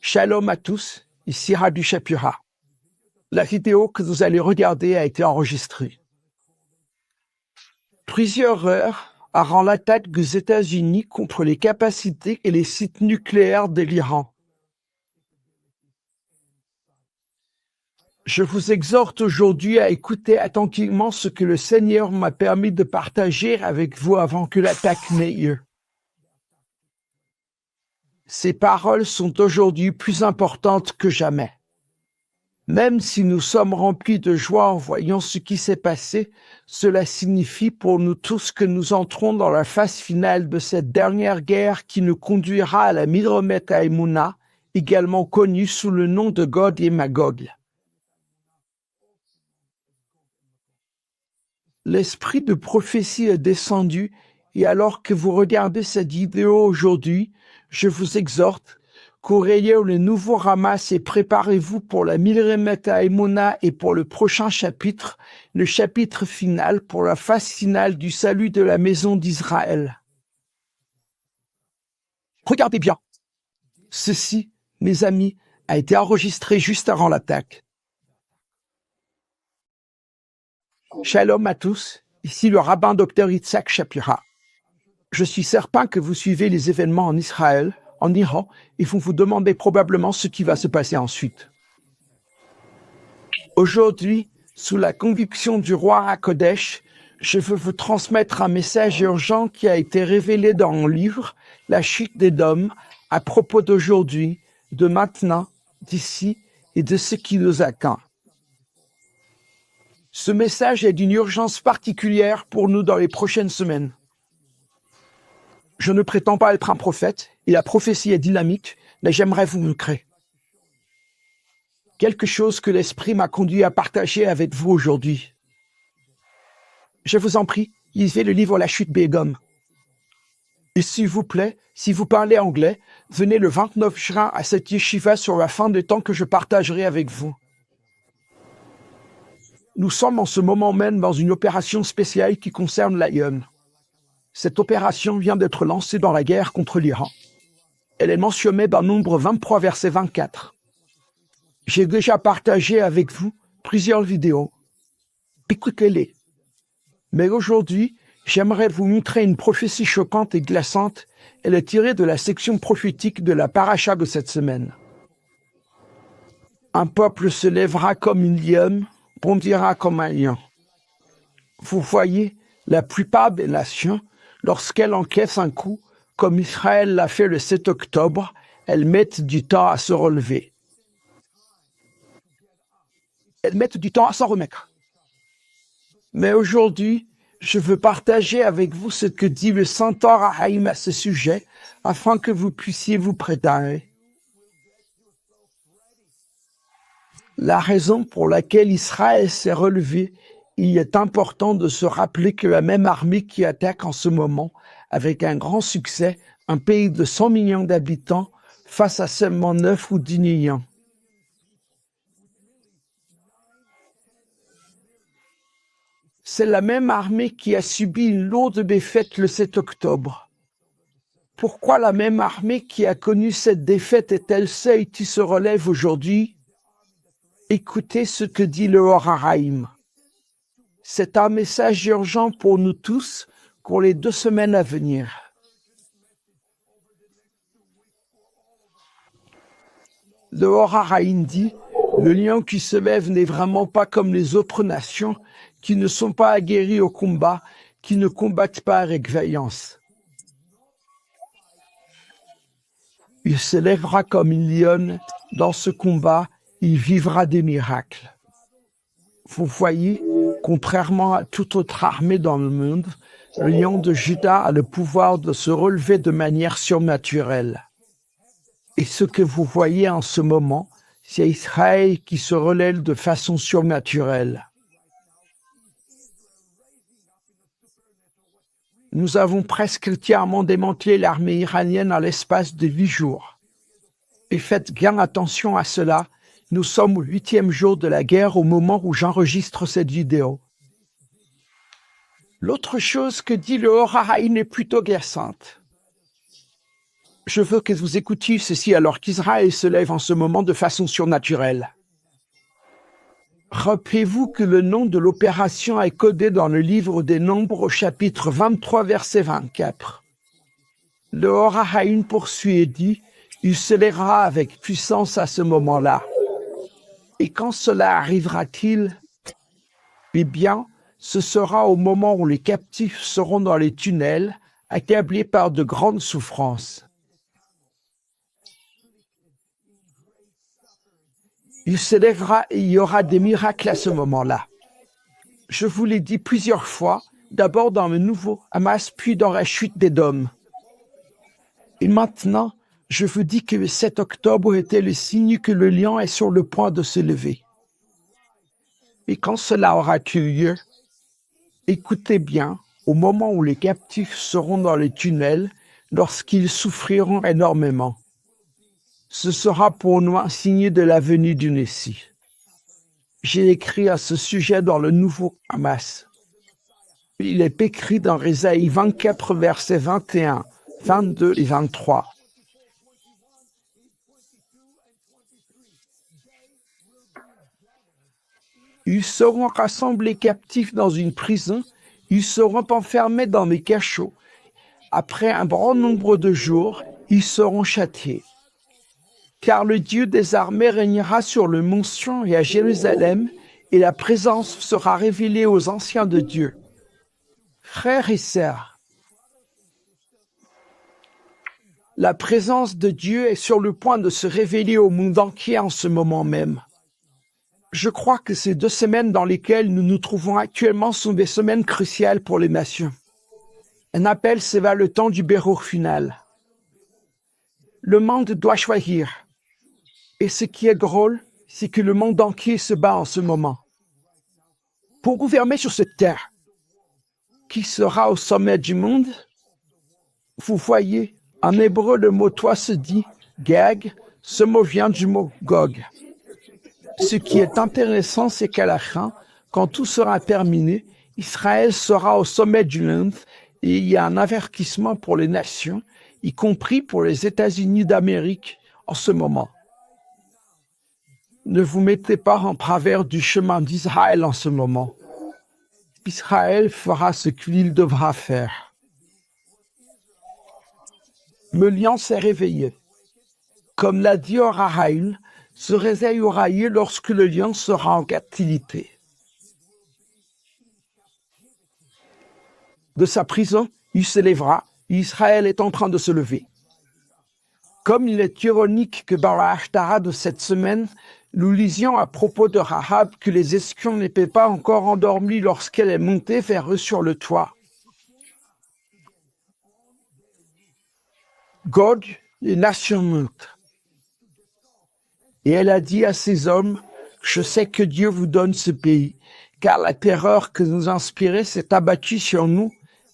Shalom à tous, ici Radu Shapira. La vidéo que vous allez regarder a été enregistrée. Plusieurs heures avant l'attaque des États-Unis contre les capacités et les sites nucléaires de l'Iran. Je vous exhorte aujourd'hui à écouter attentivement ce que le Seigneur m'a permis de partager avec vous avant que l'attaque n'ait lieu. Ces paroles sont aujourd'hui plus importantes que jamais. Même si nous sommes remplis de joie en voyant ce qui s'est passé, cela signifie pour nous tous que nous entrons dans la phase finale de cette dernière guerre qui nous conduira à la Milromet Haemunah, également connue sous le nom de Gog et Magog. L'esprit de prophétie est descendu et alors que vous regardez cette vidéo aujourd'hui, je vous exhorte, courez le nouveau Ramas et préparez-vous pour la Milromet Haemunah et pour le prochain chapitre, le chapitre final pour la phase finale du salut de la maison d'Israël. Regardez bien. Ceci, mes amis, a été enregistré juste avant l'attaque. Shalom à tous, ici le rabbin Dr Yitzhak Shapira. Je suis certain que vous suivez les événements en Israël, en Iran, et vous vous demandez probablement ce qui va se passer ensuite. Aujourd'hui, sous la conviction du roi HaKodesh, je veux vous transmettre un message urgent qui a été révélé dans mon livre, La chute d'Édom, à propos d'aujourd'hui, de maintenant, d'ici et de ce qui nous attend. Ce message est d'une urgence particulière pour nous dans les prochaines semaines. Je ne prétends pas être un prophète, et la prophétie est dynamique, mais j'aimerais vous montrer quelque chose que l'Esprit m'a conduit à partager avec vous aujourd'hui. Je vous en prie, lisez le livre La chute d'Édom. Et s'il vous plaît, si vous parlez anglais, venez le 29 juin à cette yeshiva sur la fin des temps que je partagerai avec vous. Nous sommes en ce moment même dans une opération spéciale qui concerne l'Iran. Cette opération vient d'être lancée dans la guerre contre l'Iran. Elle est mentionnée dans Nombre 23, verset 24. J'ai déjà partagé avec vous plusieurs vidéos. Écoutez-les. Mais aujourd'hui, j'aimerais vous montrer une prophétie choquante et glaçante. Elle est tirée de la section prophétique de la paracha de cette semaine. Un peuple se lèvera comme une lionne, bondira comme un lion. Vous voyez, la plupart des nations, lorsqu'elles encaissent un coup, comme Israël l'a fait le 7 octobre, elles mettent du temps à se relever. Elles mettent du temps à s'en remettre. Mais aujourd'hui, je veux partager avec vous ce que dit le Saint Torah Haïm à ce sujet, afin que vous puissiez vous préparer. La raison pour laquelle Israël s'est relevé, il est important de se rappeler que la même armée qui attaque en ce moment, avec un grand succès, un pays de 100 millions d'habitants, face à seulement 9 ou 10 millions. C'est la même armée qui a subi une lourde défaite le 7 octobre. Pourquoi la même armée qui a connu cette défaite est-elle celle qui se relève aujourd'hui? Écoutez ce que dit le Or HaRaïm. C'est un message urgent pour nous tous pour les 2 semaines à venir. Le Or HaRaïm dit, le lion qui se lève n'est vraiment pas comme les autres nations qui ne sont pas aguerries au combat, qui ne combattent pas avec vaillance. Il se lèvera comme une lionne, dans ce combat, il vivra des miracles. Vous voyez, contrairement à toute autre armée dans le monde, le lion de Juda a le pouvoir de se relever de manière surnaturelle. Et ce que vous voyez en ce moment, c'est Israël qui se relève de façon surnaturelle. Nous avons presque entièrement démantelé l'armée iranienne à l'espace de 8 jours. Et faites bien attention à cela, nous sommes au 8e jour de la guerre au moment où j'enregistre cette vidéo. L'autre chose que dit le Or HaRaïm est plutôt glaçante. Je veux que vous écoutiez ceci alors qu'Israël se lève en ce moment de façon surnaturelle. Rappelez-vous que le nom de l'opération est codé dans le livre des Nombres au chapitre 23, verset 24. Le Orahaïn poursuit et dit, il se lèvera avec puissance à ce moment-là. Et quand cela arrivera-t-il? Eh bien, ce sera au moment où les captifs seront dans les tunnels, accablés par de grandes souffrances. Il se lèvera et il y aura des miracles à ce moment-là. Je vous l'ai dit plusieurs fois, d'abord dans le nouveau Hamas, puis dans la chute d'Édom. Et maintenant, je vous dis que le 7 octobre était le signe que le lion est sur le point de se lever. Et quand cela aura eu lieu, écoutez bien, au moment où les captifs seront dans les tunnels, lorsqu'ils souffriront énormément. Ce sera pour nous un signe de la venue du Messie. J'ai écrit à ce sujet dans le nouveau Hamas. Il est écrit dans Ésaïe 24, versets 21, 22 et 23. Ils seront rassemblés captifs dans une prison, ils seront enfermés dans des cachots. Après un grand nombre de jours, ils seront châtiés. Car le Dieu des armées régnera sur le mont Sion et à Jérusalem, et la présence sera révélée aux anciens de Dieu. Frères et sœurs, la présence de Dieu est sur le point de se révéler au monde entier en ce moment même. Je crois que ces 2 semaines dans lesquelles nous nous trouvons actuellement sont des semaines cruciales pour les nations. Un appel, c'est vers le temps du bérour final. Le monde doit choisir. Et ce qui est drôle, c'est que le monde entier se bat en ce moment. Pour gouverner sur cette terre, qui sera au sommet du monde? Vous voyez, en hébreu, le mot toi se dit Gag, ce mot vient du mot Gog. Ce qui est intéressant, c'est qu'à la fin, quand tout sera terminé, Israël sera au sommet du monde et il y a un avertissement pour les nations, y compris pour les États-Unis d'Amérique en ce moment. Ne vous mettez pas en travers du chemin d'Israël en ce moment. Israël fera ce qu'il devra faire. Le lion s'est réveillé. Comme l'a dit Orahaïn, ce réveil aura lieu lorsque le lion sera en captivité. De sa prison, il se lèvera, et Israël est en train de se lever. Comme il est ironique que dans la Haftara de cette semaine, nous lisions à propos de Rahab que les espions n'étaient pas encore endormis lorsqu'elle est montée vers eux sur le toit. Gog, les nations montent. Et elle a dit à ses hommes, « Je sais que Dieu vous donne ce pays, car la terreur que nous inspirez s'est abattue sur nous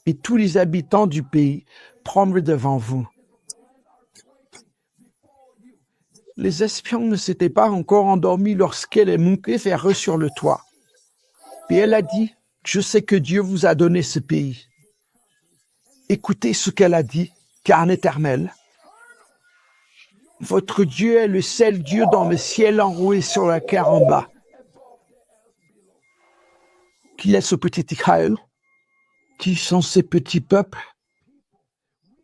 et tous les habitants du pays prendre devant vous. » Les espions ne s'étaient pas encore endormis lorsqu'elle est montée vers eux sur le toit. Et elle a dit, « Je sais que Dieu vous a donné ce pays. » Écoutez ce qu'elle a dit, car en éternel. Votre Dieu est le seul Dieu dans le ciel enroué sur la terre en bas. Qui est ce petit Israël? Qui sont ces petits peuples?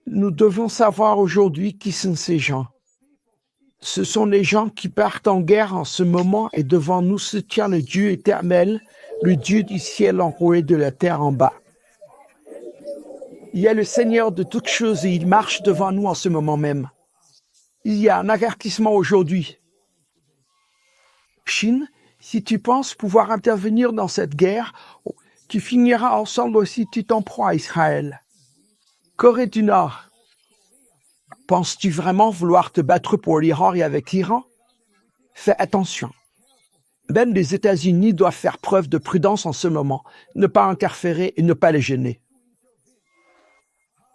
Nous devons savoir aujourd'hui qui sont ces gens. Ce sont les gens qui partent en guerre en ce moment et devant nous se tient le Dieu éternel, le Dieu du ciel enroué de la terre en bas. Il y a le Seigneur de toutes choses et il marche devant nous en ce moment même. Il y a un avertissement aujourd'hui. Chine, si tu penses pouvoir intervenir dans cette guerre, tu finiras ensemble aussi, tu t'en prends à Israël. Corée du Nord, penses-tu vraiment vouloir te battre pour l'Iran et avec l'Iran? Fais attention. Même les États-Unis doivent faire preuve de prudence en ce moment, ne pas interférer et ne pas les gêner.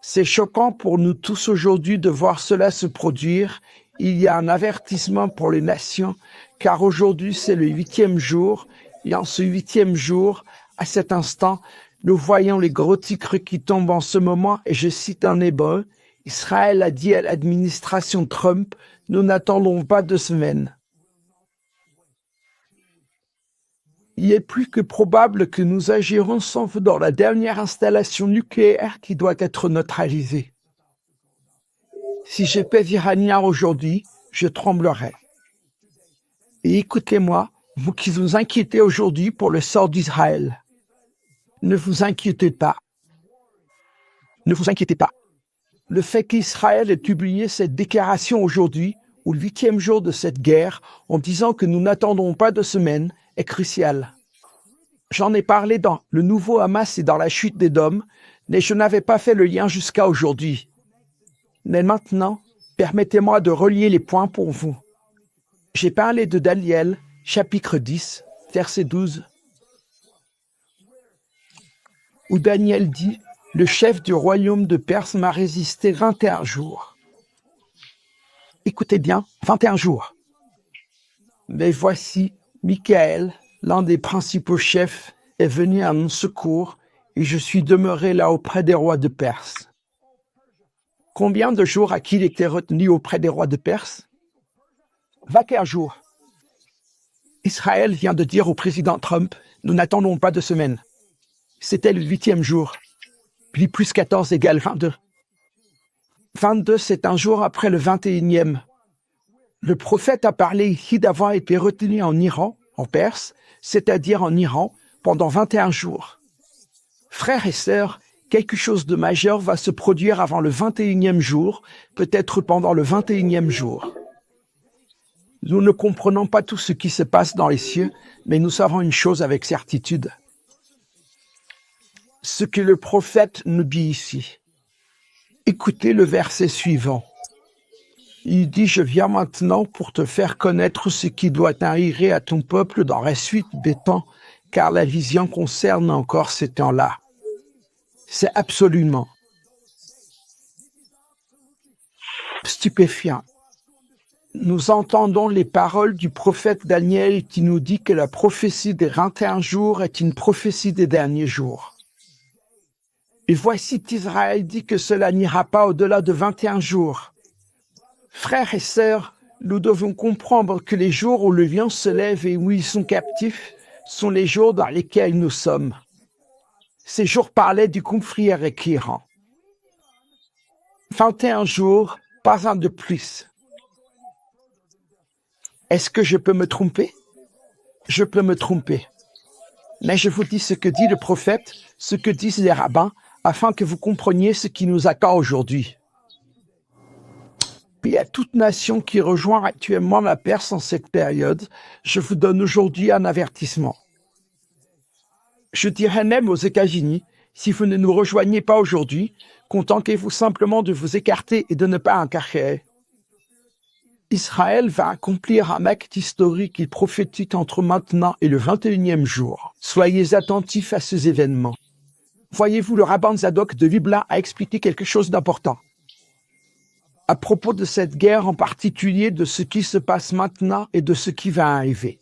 C'est choquant pour nous tous aujourd'hui de voir cela se produire. Il y a un avertissement pour les nations, car aujourd'hui c'est le 8e jour, et en ce 8e jour, à cet instant, nous voyons les gros tigres qui tombent en ce moment, et je cite en hébreu, Israël a dit à l'administration Trump, nous n'attendons pas 2 semaines. Il est plus que probable que nous agirons sauf dans la dernière installation nucléaire qui doit être neutralisée. Si j'étais iranien aujourd'hui, je tremblerais. Et écoutez-moi, vous qui vous inquiétez aujourd'hui pour le sort d'Israël, ne vous inquiétez pas. Ne vous inquiétez pas. Le fait qu'Israël ait publié cette déclaration aujourd'hui, au 8e jour de cette guerre, en disant que nous n'attendons pas 2 semaines, est crucial. J'en ai parlé dans le nouveau Hamas et dans la chute des dômes, mais je n'avais pas fait le lien jusqu'à aujourd'hui. Mais maintenant, permettez-moi de relier les points pour vous. J'ai parlé de Daniel, chapitre 10, verset 12, où Daniel dit « Le chef du royaume de Perse m'a résisté 21 jours. » Écoutez bien, 21 jours. Mais voici, Michaël, l'un des principaux chefs, est venu à mon secours et je suis demeuré là auprès des rois de Perse. Combien de jours a-t-il été retenu auprès des rois de Perse? 21 jours. Israël vient de dire au président Trump, nous n'attendons pas 2 semaines. C'était le 8e jour. Puis plus 14 égale 22. 22, c'est un jour après le 21e. Le prophète a parlé ici d'avoir été retenu en Iran, en Perse, c'est-à-dire en Iran, pendant 21 jours. Frères et sœurs, quelque chose de majeur va se produire avant le 21e jour, peut-être pendant le 21e jour. Nous ne comprenons pas tout ce qui se passe dans les cieux, mais nous savons une chose avec certitude. Ce que le prophète nous dit ici. Écoutez le verset suivant. Il dit, je viens maintenant pour te faire connaître ce qui doit arriver à ton peuple dans la suite des temps, car la vision concerne encore ces temps-là. C'est absolument stupéfiant. Nous entendons les paroles du prophète Daniel qui nous dit que la prophétie des 21 jours est une prophétie des derniers jours. Et voici qu'Israël dit que cela n'ira pas au-delà de 21 jours. Frères et sœurs, nous devons comprendre que les jours où le lion se lève et où ils sont captifs sont les jours dans lesquels nous sommes. Ces jours parlaient du conflit avec l'Iran. 21 jours, pas un de plus. Est-ce que je peux me tromper? Je peux me tromper. Mais je vous dis ce que dit le prophète, ce que disent les rabbins, afin que vous compreniez ce qui nous attend aujourd'hui. Puis à toute nation qui rejoint actuellement la Perse en cette période, je vous donne aujourd'hui un avertissement. Je dirais même aux États-Unis, si vous ne nous rejoignez pas aujourd'hui, contentez-vous simplement de vous écarter et de ne pas incarcérer. Israël va accomplir un acte historique et prophétique entre maintenant et le 21e jour. Soyez attentifs à ces événements. Voyez-vous, le rabbin Zadok de Libla a expliqué quelque chose d'important. À propos de cette guerre en particulier, de ce qui se passe maintenant et de ce qui va arriver.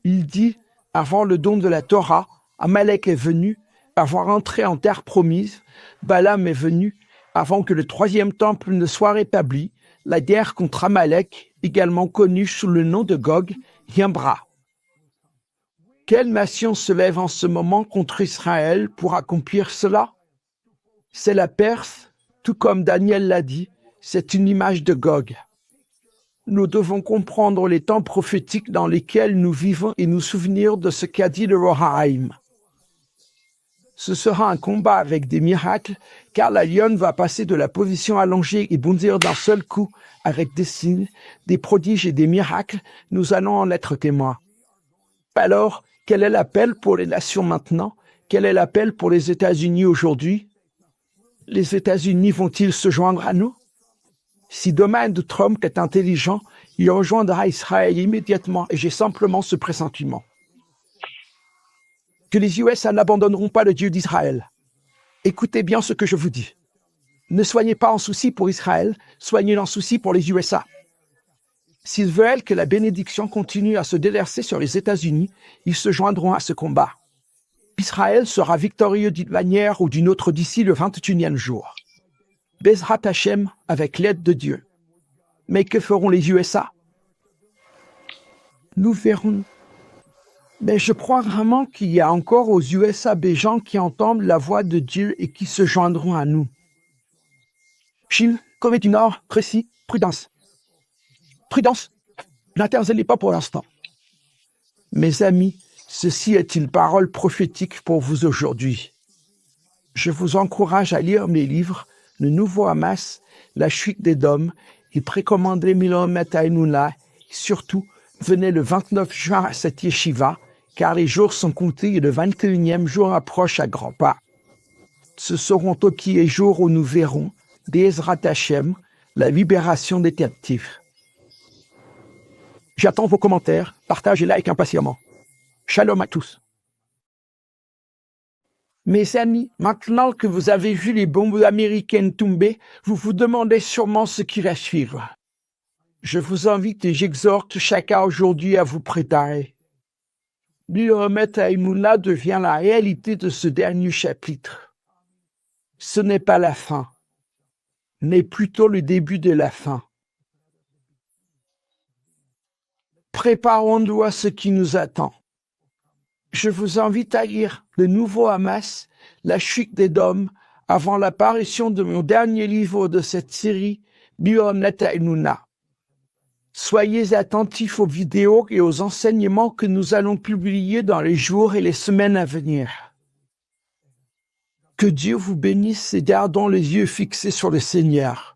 Il dit, avant le don de la Torah, Amalek est venu, avant d'entrer en terre promise, Balaam est venu, avant que le 3e temple ne soit rétabli, la guerre contre Amalek, également connue sous le nom de Gog, viendra. Quelle nation se lève en ce moment contre Israël pour accomplir cela? C'est la Perse, tout comme Daniel l'a dit, c'est une image de Gog. Nous devons comprendre les temps prophétiques dans lesquels nous vivons et nous souvenir de ce qu'a dit le Rohaïm. Ce sera un combat avec des miracles, car la lionne va passer de la position allongée et bondir d'un seul coup avec des signes, des prodiges et des miracles. Nous allons en être témoins. Alors, quel est l'appel pour les nations maintenant? Quel est l'appel pour les États-Unis aujourd'hui? Les États-Unis vont-ils se joindre à nous? Si Donald Trump est intelligent, il rejoindra Israël immédiatement et j'ai simplement ce pressentiment. Que les USA n'abandonneront pas le Dieu d'Israël. Écoutez bien ce que je vous dis. Ne soyez pas en souci pour Israël, soyez en souci pour les USA. S'ils veulent que la bénédiction continue à se déverser sur les États-Unis, ils se joindront à ce combat. Israël sera victorieux d'une manière ou d'une autre d'ici le 21e jour. Bezrat Hashem avec l'aide de Dieu. Mais que feront les USA? Nous verrons. Mais je crois vraiment qu'il y a encore aux USA des gens qui entendent la voix de Dieu et qui se joindront à nous. Chine, Corée du Nord, Russie, prudence. Prudence, n'intervenez pas pour l'instant. Mes amis, ceci est une parole prophétique pour vous aujourd'hui. Je vous encourage à lire mes livres, Le Nouveau Hamas, La Chute des Dômes, et précommandez Milhomet Haïnoula. Surtout, venez le 29 juin à cette yeshiva, car les jours sont comptés et le 21e jour approche à grands pas. Ce seront aussi les jours où nous verrons, Bezrat Hashem, la libération des captifs. J'attends vos commentaires, partagez-les avec impatiemment. Shalom à tous. Mes amis, maintenant que vous avez vu les bombes américaines tomber, vous vous demandez sûrement ce qui va suivre. Je vous invite et j'exhorte chacun aujourd'hui à vous préparer. Milhomet Haïnoula devient la réalité de ce dernier chapitre. Ce n'est pas la fin, mais plutôt le début de la fin. Préparons-nous à ce qui nous attend. Je vous invite à lire Le Nouveau Hamas, La Chute des Dômes, avant l'apparition de mon dernier livre de cette série, Milhomet Haïnoula. Soyez attentifs aux vidéos et aux enseignements que nous allons publier dans les jours et les semaines à venir. Que Dieu vous bénisse et gardons les yeux fixés sur le Seigneur.